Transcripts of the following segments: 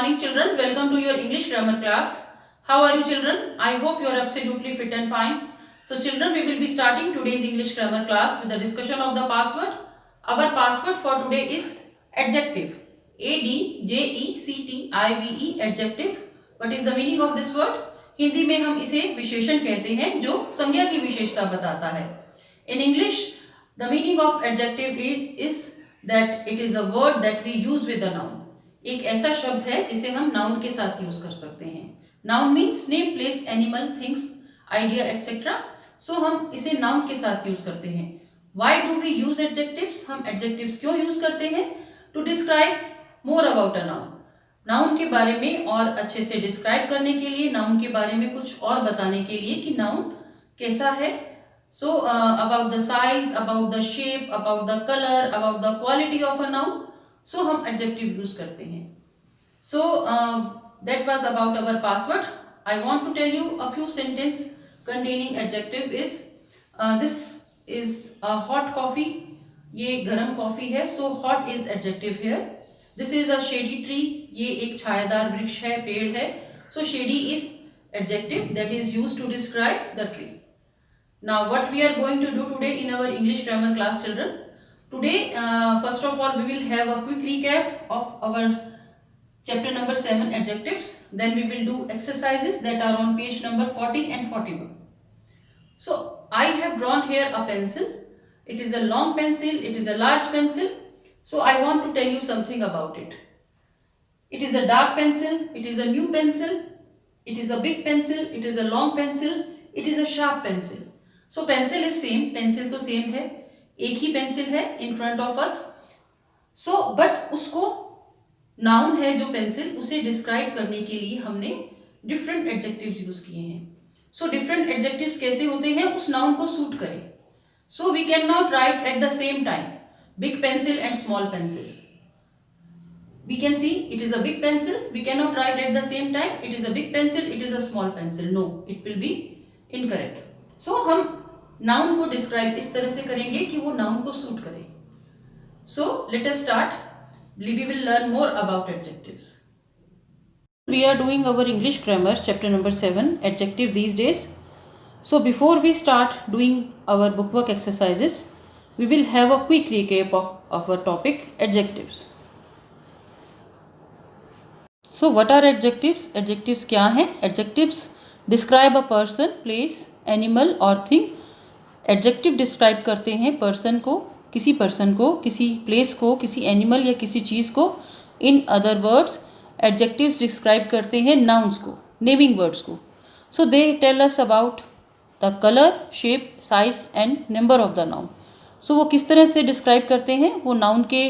morning children. Welcome to your English grammar class. How are you children? I hope you are absolutely fit and fine. So children, we will be starting today's English grammar class with the discussion of the password. Our password for today is adjective. ADJECTIVE adjective. What is the meaning of this word? Hindi में हम इसे विशेषण कहते हैं जो संज्ञा की विशेषता बताता है. In English, the meaning of adjective is that it is a word that we use with a noun. एक ऐसा शब्द है जिसे हम नाउन के साथ यूज कर सकते हैं. Noun means name, place, animal, things, idea etcetera. So हम इसे नाउन के साथ यूज करते हैं. Why do we use adjectives? हम एडजेक्टिव्स क्यों यूज करते हैं? To describe more about a noun. Noun के बारे में और अच्छे से डिस्क्राइब करने के लिए, नाउन के बारे में कुछ और बताने के लिए कि नाउन कैसा है. So about the size, about the shape, about the colour, about the quality of a noun. So हम एडजेक्टिव यूज करते हैं. So that was about our password. I want to tell you a few sentence containing adjective. Is this is a hot coffee. ये गर्म coffee है. So hot is adjective here. This is a shady tree. ये एक छायादार वृक्ष है, पेड़ है. सो shady is adjective that is used to describe the tree. Now what we are going to do today in our English grammar class children? Today first of all we will have a quick recap of our chapter number 7 adjectives. Then we will do exercises that are on page number 40 and 41. So I have drawn here a pencil. It is a long pencil, it is a large pencil. So I want to tell you something about it. It is a dark pencil, it is a new pencil, it is a big pencil, it is a long pencil, it is a sharp pencil. So pencil is same. Pencil तो same है, एक ही pencil है in front of us. So but उसको noun है जो pencil, उसे describe करने के लिए हमने डिफरेंट एडजेक्टिव्स यूज किए हैं. सो डिफरेंट एडजेक्टिव्स कैसे होते हैं? उस नाउन को सूट करें. So we can not write at the same time big pencil and small pencil. We can see it is a big pencil. We cannot write at the same time it is a big pencil, it is a small pencil. No, it will be incorrect. So हम noun को describe इस तरह से करेंगे कि वो noun को suit करे. So let us start. We will learn more about adjectives. We are doing our English grammar chapter number 7 adjective these days. So before we start doing our book work exercises we will have a quick recap of our topic adjectives. So what are adjectives? Adjectives क्या हैं? Adjectives describe a person, place, animal और thing. Adjective describe करते हैं person को, किसी place को, किसी animal या किसी चीज़ को. In other words adjectives describe करते हैं नाउन्स को, नेमिंग वर्ड्स को. So they tell us about the colour, shape, size and number of the noun. So वो किस तरह से डिस्क्राइब करते हैं? वो नाउन के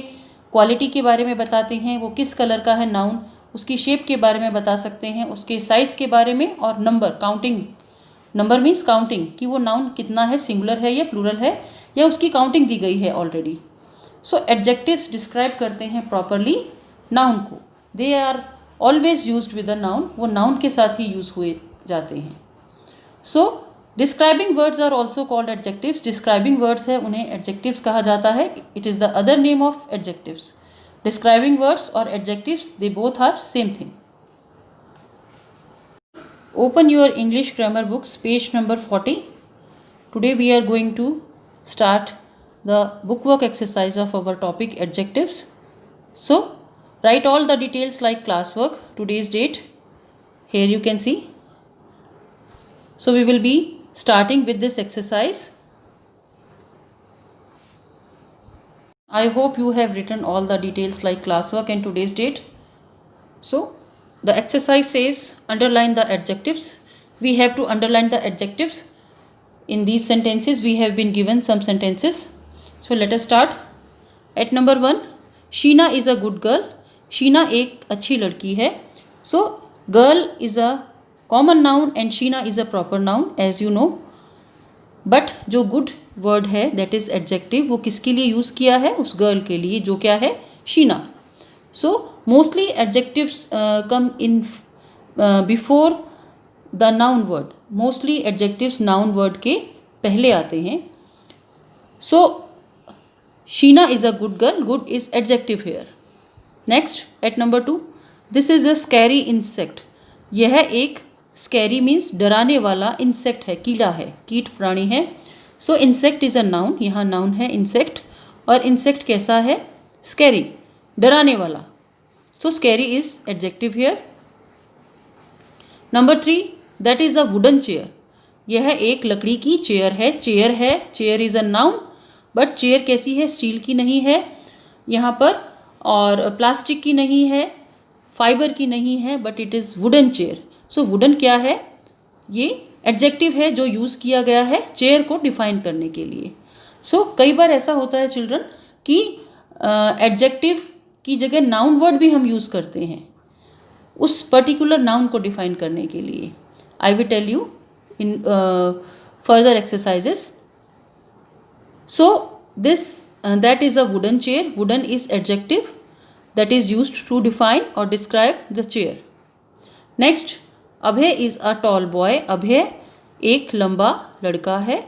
क्वालिटी के बारे में बताते हैं, वो किस कलर का है नाउन, उसकी शेप के बारे में बता सकते हैं, उसके साइज़ के बारे में, और number, counting. Number means counting कि वो नाउन कितना है, सिंगुलर है या प्लूरल है, या उसकी काउंटिंग दी गई है ऑलरेडी. सो एडजेक्टिव्स डिस्क्राइब करते हैं प्रॉपरली नाउन को. They are always used with a noun. वो नाउन के साथ ही यूज हुए जाते हैं. So describing words are also called adjectives. Describing words है, उन्हें एडजेक्टिव्स कहा जाता है. It is the other name of adjectives. Describing words और adjectives, they both are same thing. Open your English grammar books, page number 40. Today we are going to start the bookwork exercise of our topic adjectives. So write all the details like classwork, today's date. Here you can see. So we will be starting with this exercise. I hope you have written all the details like classwork and today's date. So the exercise says underline the adjectives. We have to underline the adjectives. In these sentences we have been given some sentences. So let us start. At number 1, Sheena is a good girl. Sheena एक अच्छी लड़की है. So girl is a common noun and Sheena is a proper noun as you know. But जो good word है that is adjective, वो किसके लिए use किया है? उस girl के लिए जो क्या है? Sheena. So mostly adjectives come in before the noun word. Mostly adjectives noun word के पहले आते हैं. So Sheena is a good girl. Good is adjective here. Next, at number 2, this is a scary insect. यह एक scary means डराने वाला insect है, कीड़ा है, कीट प्राणी है। सो इंसेक्ट इज़ अ नाउन, यहाँ नाउन है इंसेक्ट। और इंसेक्ट कैसा है? स्कैरी, डराने वाला। सो scary is adjective here. Number 3, that is a wooden chair. यह एक लकड़ी की चेयर है, chair is a noun, but chair कैसी है? स्टील की नहीं है यहाँ पर, और प्लास्टिक की नहीं है, फाइबर की नहीं है, but it is wooden chair. So wooden क्या है? ये एडजेक्टिव है जो यूज़ किया गया है चेयर को डिफाइन करने के लिए। सो कई बार ऐसा होता है चिल्ड्रन कि एडजेक्टिव की जगह नाउन वर्ड भी हम यूज़ करते हैं उस पर्टिकुलर नाउन को डिफाइन करने के लिए। I will tell you in further exercises. So this that is a wooden chair. Wooden is adjective that is used to define or describe the chair. Next, Abhay is a tall boy. अभय एक लंबा लड़का है।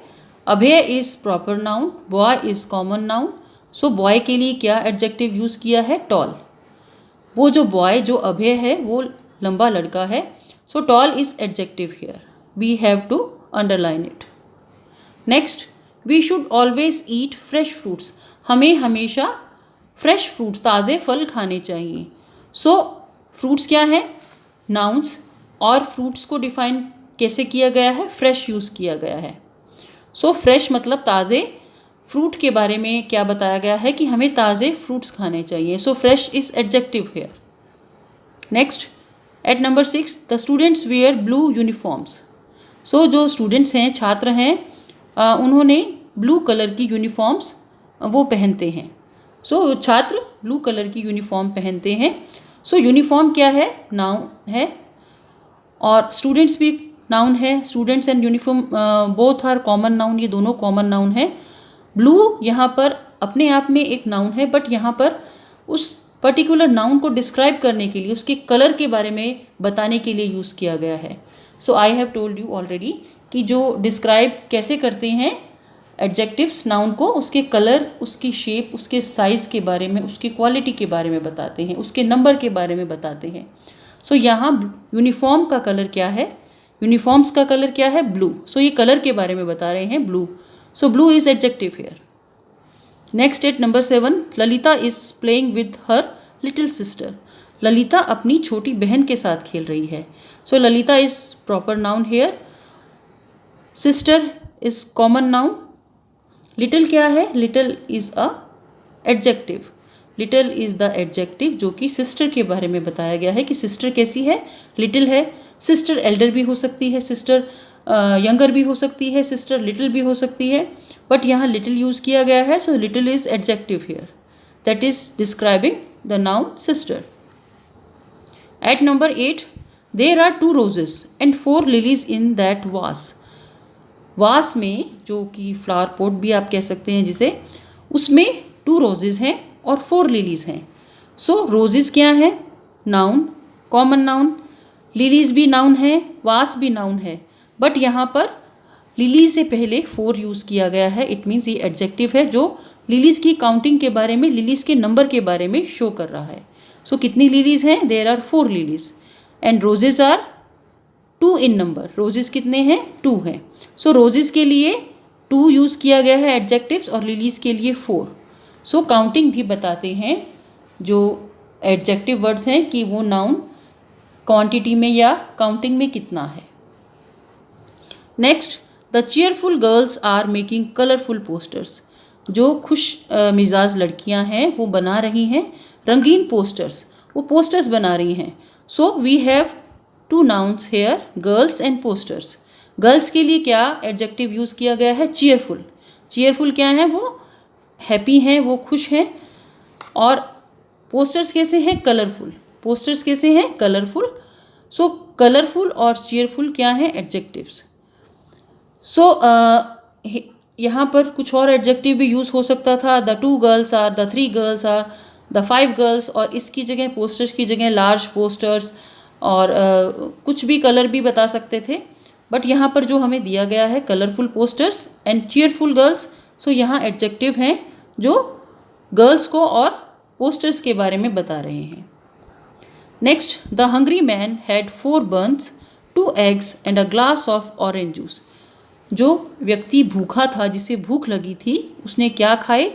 अभय is proper noun, boy is common noun. So boy के लिए क्या adjective use किया है? tall. वो जो boy जो अभय है वो लंबा लड़का है। So tall is adjective here. We have to underline it. Next, we should always eat fresh fruits. हमें हमेशा फ्रेश फ्रूट्स, ताज़े फल खाने चाहिए। सो फ्रूट्स क्या है? नाउन्स। और फ्रूट्स को डिफाइन कैसे किया गया है? फ्रेश यूज़ किया गया है। सो फ्रेश मतलब ताज़े। फ्रूट के बारे में क्या बताया गया है? कि हमें ताज़े फ्रूट्स खाने चाहिए। So fresh is adjective here. Next, at number 6, the students wear blue uniforms. So जो स्टूडेंट्स हैं, छात्र हैं, उन्होंने ब्लू कलर की यूनिफॉर्म्स वो पहनते हैं। सो छात्र ब्लू कलर की यूनिफॉर्म पहनते हैं। सो यूनिफॉर्म क्या है? नाउन है। और स्टूडेंट्स भी नाउन है। Students and uniform both are common noun, ये दोनों कॉमन नाउन है। ब्लू यहाँ पर अपने आप में एक नाउन है, बट यहाँ पर उस पर्टिकुलर नाउन को डिस्क्राइब करने के लिए, उसके कलर के बारे में बताने के लिए यूज़ किया गया है। So I have told you already कि जो डिस्क्राइब कैसे करते हैं एडजेक्टिव्स नाउन को, उसके कलर, उसकी शेप, उसके साइज़ के बारे में, उसकी क्वालिटी के बारे में बताते हैं, उसके नंबर के बारे में बताते हैं। सो यहाँ यूनिफॉर्म का कलर क्या है? यूनिफॉर्म्स का कलर क्या है? ब्लू। सो ये कलर के बारे में बता रहे हैं, blue. So blue is adjective here. Next at number 7, Lalita is playing with her little sister. Lalita अपनी छोटी बहन के साथ खेल रही है। So Lalita is proper noun here. Sister is common noun. Little क्या है? Little is a adjective. Little is the adjective जो कि सिस्टर के बारे में बताया गया है कि सिस्टर कैसी है? लिटिल है। सिस्टर एल्डर भी हो सकती है, सिस्टर यंगर भी हो सकती है, सिस्टर लिटिल भी हो सकती है, बट यहाँ लिटिल यूज़ किया गया है। So little is adjective here, that is describing the noun sister. At number 8, there are 2 roses and 4 lilies in that vase. वास में, जो कि फ्लावर पॉट भी आप कह सकते हैं जिसे, उसमें 2 रोजेज़ हैं और 4 लिलीज़ हैं। सो रोजेज़ क्या है? Noun, common noun. लिलीज़ भी नाउन है, वास भी नाउन है, बट यहाँ पर लिली से पहले 4 यूज़ किया गया है। इट मीन्स ये एडजेक्टिव है जो लिलीज़ की काउंटिंग के बारे में, लिलीज़ के नंबर के बारे में शो कर रहा है। सो कितनी लिलीज़ हैं? There are 4 lilies and roses are 2 in number. Roses कितने हैं? 2 हैं। सो रोजेज़ के लिए 2 यूज़ किया गया है एडजेक्टिव्स और लिलीज़ के लिए 4। सो काउंटिंग भी बताते हैं जो एडजेक्टिव वर्ड्स हैं कि वो नाउन क्वांटिटी में या काउंटिंग में कितना है। Next, the cheerful girls are making colourful posters. जो खुश मिजाज लड़कियां हैं वो बना रही हैं रंगीन पोस्टर्स, वो पोस्टर्स बना रही हैं। So we have 2 nouns here, girls and posters. Girls के लिए क्या एडजेक्टिव यूज़ किया गया है? चीयरफुल। चीयरफुल क्या है? वो हैप्पी हैं, वो खुश हैं। और पोस्टर्स कैसे हैं? कलरफुल। पोस्टर्स कैसे हैं? कलरफुल। सो कलरफुल और चीयरफुल क्या हैं? एडजेक्टिव्स। सो यहाँ पर कुछ और एडजेक्टिव भी यूज़ हो सकता था। The 2 girls are, the 3 girls are, the 5 girls, और इसकी जगह, पोस्टर्स की जगह लार्ज पोस्टर्स और कुछ भी कलर भी बता सकते थे, बट यहाँ पर जो हमें दिया गया है colourful posters and cheerful girls. So यहाँ एडजेक्टिव हैं जो गर्ल्स को और पोस्टर्स के बारे में बता रहे हैं। Next, the hungry man had 4 buns, 2 eggs and a glass of orange juice. जो व्यक्ति भूखा था, जिसे भूख लगी थी, उसने क्या खाए?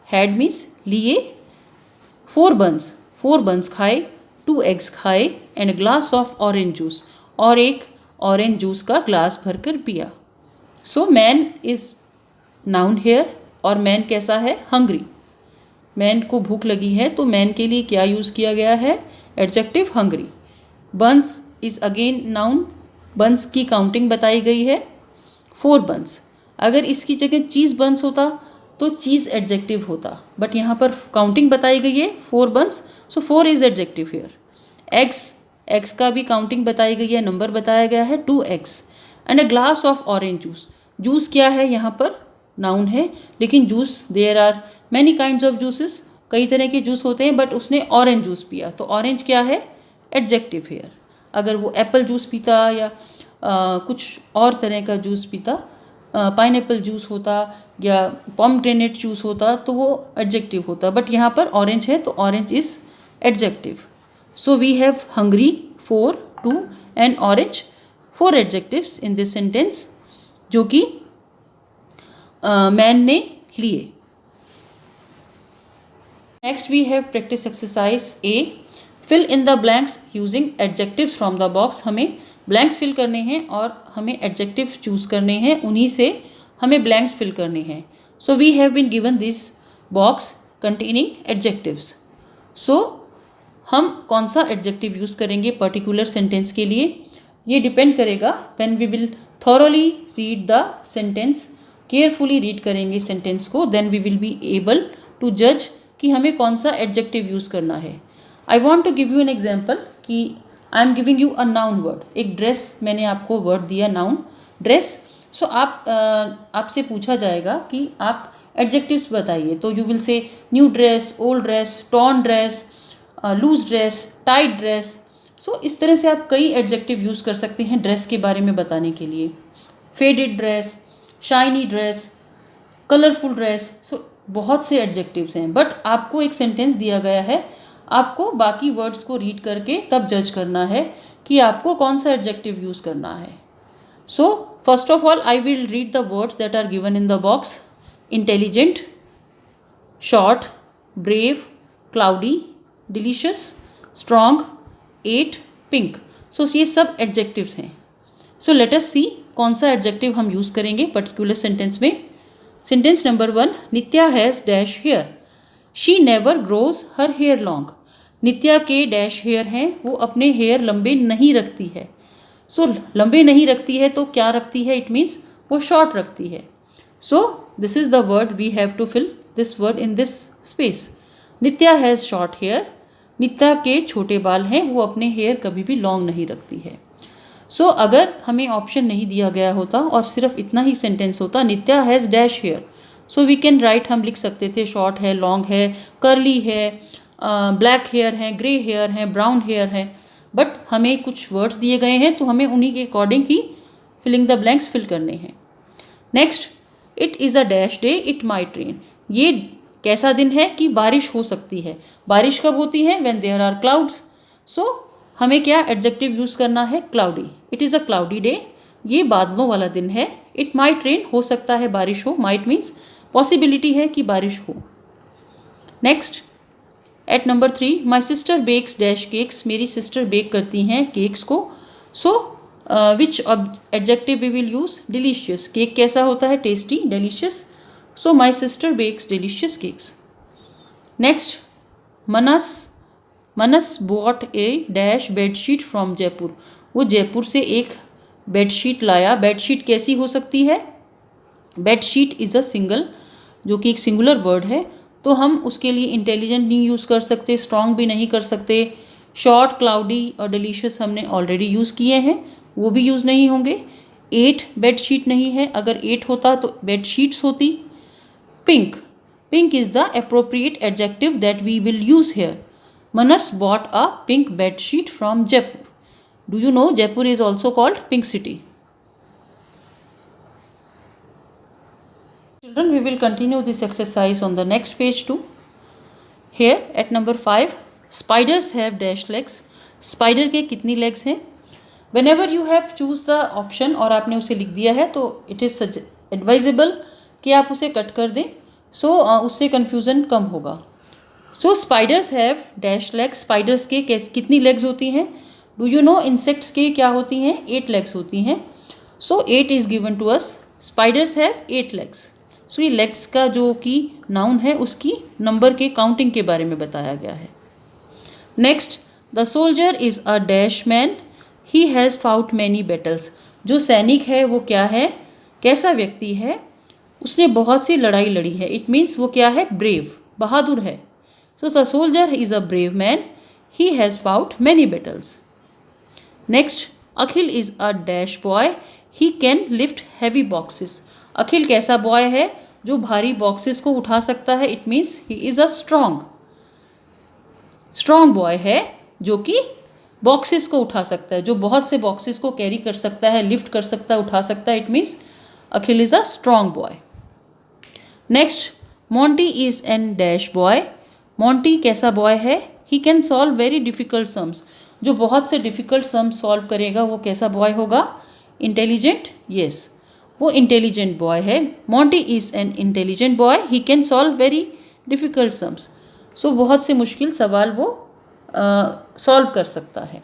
हैड मीन्स लिए, 4 buns खाए, 2 eggs खाए and glass of orange juice, और एक ऑरेंज जूस का ग्लास भरकर पिया. So man is noun here, और मैन कैसा है? हंग्री. मैन को भूख लगी है, तो मैन के लिए क्या यूज़ किया गया है? Adjective hungry. Buns is again noun, buns की काउंटिंग बताई गई है 4 buns. अगर इसकी जगह चीज़ बंस होता तो चीज़ एडजेक्टिव होता, बट यहाँ पर काउंटिंग बताई गई है 4 buns, so 4 is adjective here. Eggs का भी काउंटिंग बताई गई है, नंबर बताया गया है 2 eggs and a glass of orange juice. Juice क्या है? यहाँ पर नाउन है, लेकिन juice there are many kinds of juices, कई तरह के जूस होते हैं, बट उसने ऑरेंज जूस पिया, तो ऑरेंज क्या है? Adjective here. अगर वो एप्पल जूस पीता या कुछ और तरह का जूस पीता, पाइनएप्पल जूस होता या पोमग्रेनेट जूस होता, तो वो एडजेक्टिव होता, बट यहाँ पर ऑरेंज है, तो orange is adjective. So we have hungry 4, 2 and orange, 4 adjectives in this sentence जो कि मैन ने लिए. Next we have practice exercise A. Fill in the blanks using adjectives from the box. हमें blanks fill करने हैं और हमें adjective choose करने हैं, उन्हीं से हमें ब्लैंक्स फिल करने हैं. So we have been given this box containing adjectives. So हम कौन सा एडजेक्टिव यूज़ करेंगे पर्टिकुलर सेंटेंस के लिए, ये डिपेंड करेगा. When we will thoroughly read the sentence, carefully read करेंगे सेंटेंस को, then we will be able to जज कि हमें कौन सा एडजेक्टिव यूज़ करना है. I want to give you an example कि I am giving you a noun word. एक ड्रेस मैंने आपको वर्ड दिया, नाउन ड्रेस. सो आपसे पूछा जाएगा कि आप एडजेक्टिव्स बताइए, तो you will say new dress, old dress, torn dress, loose dress, tight dress. So इस तरह से आप कई एडजेक्टिव यूज़ कर सकते हैं ड्रेस के बारे में बताने के लिए. Faded dress, shiny dress, colourful dress. So बहुत से एडजेक्टिव्स हैं, बट आपको एक सेंटेंस दिया गया है, आपको बाकी वर्ड्स को रीड करके तब जज करना है कि आपको कौन सा एडजेक्टिव यूज़ करना है. So first of all I will read the words that are given in the box. Intelligent, short, brave, cloudy, delicious, strong, eight, pink. So ये सब एडजेक्टिव्स हैं. सो लेट अस सी कौन सा एडजेक्टिव हम यूज़ करेंगे पर्टिकुलर सेंटेंस में. Sentence number 1, Nitya has dash hair. She never grows her hair long. Nitya के dash hair हैं, वो अपने हेयर लंबे नहीं रखती है. सो लंबे नहीं रखती है तो क्या रखती है? इट मीन्स वो शॉर्ट रखती है. So this is the word we have to fill this word in this space. Nitya has short hair. Nitya के छोटे बाल हैं, वो अपने हेयर कभी भी लॉन्ग नहीं रखती है. सो अगर हमें ऑप्शन नहीं दिया गया होता और सिर्फ इतना ही सेंटेंस होता, Nitya has dash hair, so we can write, हम लिख सकते थे शॉर्ट है, लॉन्ग है, कर्ली है, ब्लैक हेयर है, ग्रे हेयर है, ब्राउन हेयर है. बट हमें कुछ वर्ड्स दिए गए हैं, तो हमें उन्हीं के अकॉर्डिंग ही फिलिंग द ब्लैंक्स फिल करने हैं. Next, it is a dash day, it might rain. ये कैसा दिन है कि बारिश हो सकती है. बारिश कब होती है? When there are clouds. So हमें क्या एडजेक्टिव यूज़ करना है? Cloudy. It is a cloudy day. ये बादलों वाला दिन है. इट माइट रेन, हो सकता है बारिश हो. माइट मीन्स पॉसिबिलिटी है कि बारिश हो. Next, at number 3, my sister bakes dash cakes. मेरी सिस्टर बेक करती हैं केक्स को. So which adjective we will use? Delicious. Cake कैसा होता है? Tasty, delicious. So my sister bakes delicious cakes. Next, Manas bought a dash bedsheet from Jaipur. वो जयपुर से एक बेडशीट लाया. बेडशीट कैसी हो सकती है? बेडशीट इज़ अ सिंगल, जो कि एक सिंगुलर वर्ड है, तो हम उसके लिए इंटेलिजेंट नहीं यूज़ कर सकते, स्ट्रॉन्ग भी नहीं कर सकते. शॉर्ट, क्लाउडी और डिलीशियस हमने ऑलरेडी यूज़ किए हैं, वो भी यूज़ नहीं होंगे. 8 बेडशीट नहीं है, अगर 8 होता तो बेडशीट्स होती. Pink, pink is the appropriate adjective that we will use here. Manas bought a pink bedsheet from Jaipur. Do you know Jaipur is also called pink city. Children, we will continue this exercise on the next page too. Here at number 5, spiders have dash legs. Spider के कितनी legs हैं। Whenever you have choose the option और आपने उसे लिख दिया है तो इट इज़ एडवाइजेबल कि आप उसे कट कर दें, सो उससे कन्फ्यूज़न कम होगा। So spiders have dash legs, spiders के कितनी लेग्स होती हैं। डू यू नो इंसेक्ट्स के क्या होती हैं, 8 लेग्स होती हैं। So 8 is given to us, spiders have 8 legs. So ये लेग्स का जो कि नाउन है उसकी नंबर के काउंटिंग के बारे में बताया गया है। Next, the soldier is a dash man, he has fought many battles. जो सैनिक है वो क्या है, कैसा व्यक्ति है, उसने बहुत सी लड़ाई लड़ी है। इट मीन्स वो क्या है, ब्रेव, बहादुर है। So the soldier is a brave man, he has fought many battles. Next, Akhil is a dash boy, he can lift heavy boxes. Akhil कैसा बॉय है, जो भारी बॉक्सेस को उठा सकता है। It means he is a strong boy है जो कि बॉक्सेस को उठा सकता है, जो बहुत से बॉक्सेस को कैरी कर सकता है, लिफ्ट कर सकता है, उठा सकता है। It means Akhil is a strong boy. Next, Monty is N dash boy, Monty कैसा बॉय है, ही can solve very difficult sums. जो बहुत से डिफ़िकल्ट सम्स सॉल्व करेगा वो कैसा बॉय होगा, इंटेलिजेंट। यस, वो इंटेलिजेंट बॉय है। Monty is an intelligent boy, he can solve very difficult sums. So बहुत से मुश्किल सवाल वो सॉल्व कर सकता है।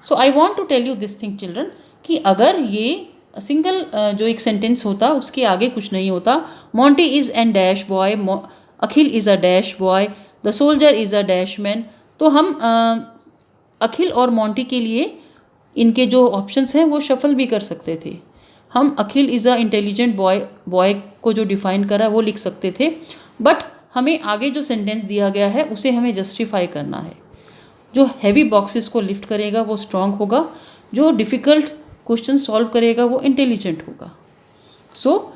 So I want to tell you this thing children, कि अगर ये सिंगल जो एक सेंटेंस होता उसके आगे कुछ नहीं होता, Monty is N dash boy, Akhil is a dash boy, the soldier is a dash man, तो हम अखिल और मोंटी के लिए इनके जो ऑप्शंस हैं वो शफल भी कर सकते थे। हम अखिल इज़ अ इंटेलिजेंट बॉय को जो डिफ़ाइन करा वो लिख सकते थे, बट हमें आगे जो सेंटेंस दिया गया है उसे हमें जस्टिफाई करना है। जो हैवी बॉक्सेस को लिफ्ट करेगा वो स्ट्रांग होगा, जो डिफ़िकल्ट क्वेश्चन सॉल्व करेगा वो इंटेलिजेंट होगा। So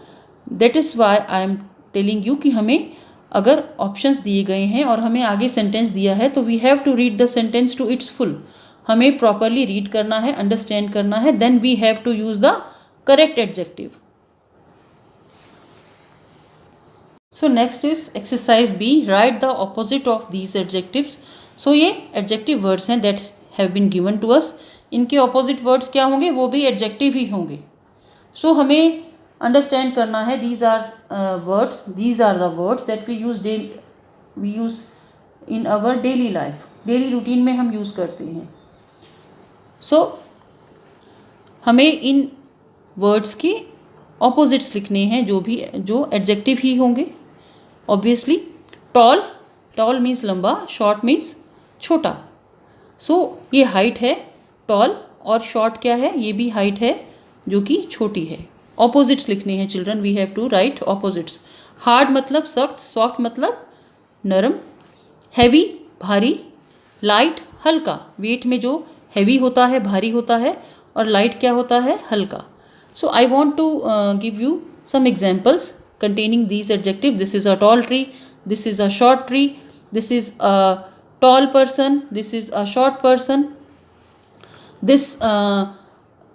that is why I am telling you कि हमें अगर ऑप्शंस दिए गए हैं और हमें आगे सेंटेंस दिया है तो we have to read the sentence to its full. हमें प्रॉपरली रीड करना है, अंडरस्टैंड करना है, then we have to use the correct adjective. So next is exercise B, write the opposite of these adjectives. So ये adjective words हैं that have been given to us. इनके opposite words क्या होंगे, वो भी adjective ही होंगे। सो हमें understand करना है, these are the words that we use in our daily life, daily routine में हम यूज़ करते हैं। सो हमें इन वर्ड्स के ऑपोजिट्स लिखने हैं जो एडजेक्टिव ही होंगे। ऑब्वियसली टॉल मीन्स लंबा, शॉर्ट मीन्स छोटा। सो ये हाइट है टॉल, और शॉर्ट क्या है, ये भी हाइट है जो कि छोटी है। ऑपोजिट्स लिखने हैं children, we have to write opposites. Hard मतलब सख्त, सॉफ्ट मतलब नरम, हैवी भारी, लाइट हल्का। वेट में जो हैवी होता है भारी होता है, और लाइट क्या होता है, हल्का। So I want to give you some examples containing these adjectives. This is a tall tree, this is a short tree, this is a tall person, this is a short person,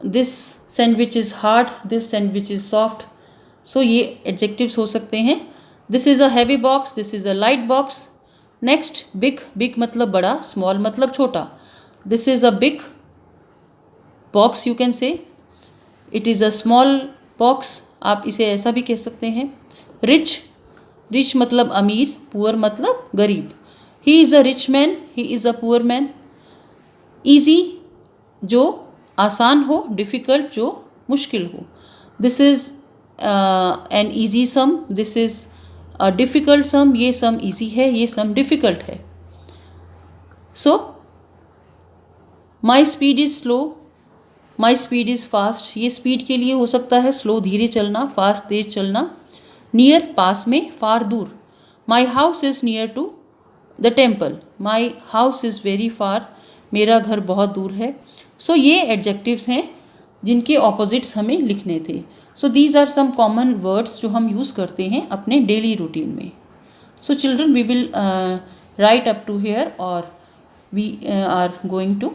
this sandwich is hard, this sandwich is soft. So ये adjectives हो सकते हैं। This is a heavy box, this is a light box. Next, big मतलब बड़ा, small मतलब छोटा। This is a big box you can say, it is a small box, आप इसे ऐसा भी कह सकते हैं। रिच मतलब अमीर, पुअर मतलब गरीब। He is a rich man, he is a poor man. Easy जो आसान हो, डिफ़िकल्ट जो मुश्किल हो। This is an easy sum, this is a difficult sum, ये सम ईजी है, ये सम डिफ़िकल्ट है। So my speed is slow, my speed is fast, ये स्पीड के लिए हो सकता है, स्लो धीरे चलना, फास्ट तेज चलना। नियर पास में, फार दूर। My house is near to the temple, my house is very far, मेरा घर बहुत दूर है। सो ये एडजेक्टिव्स हैं जिनके ऑपोजिट्स हमें लिखने थे। So these are some common words जो हम यूज़ करते हैं अपने डेली रूटीन में। So children we will write up to here, और वी आर गोइंग टू,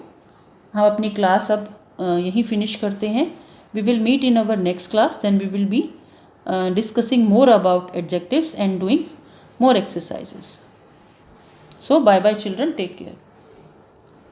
हम अपनी क्लास अब यहीं फिनिश करते हैं। We will meet in our next class, then we will be discussing more about adjectives and doing more exercises. So bye bye children, take care.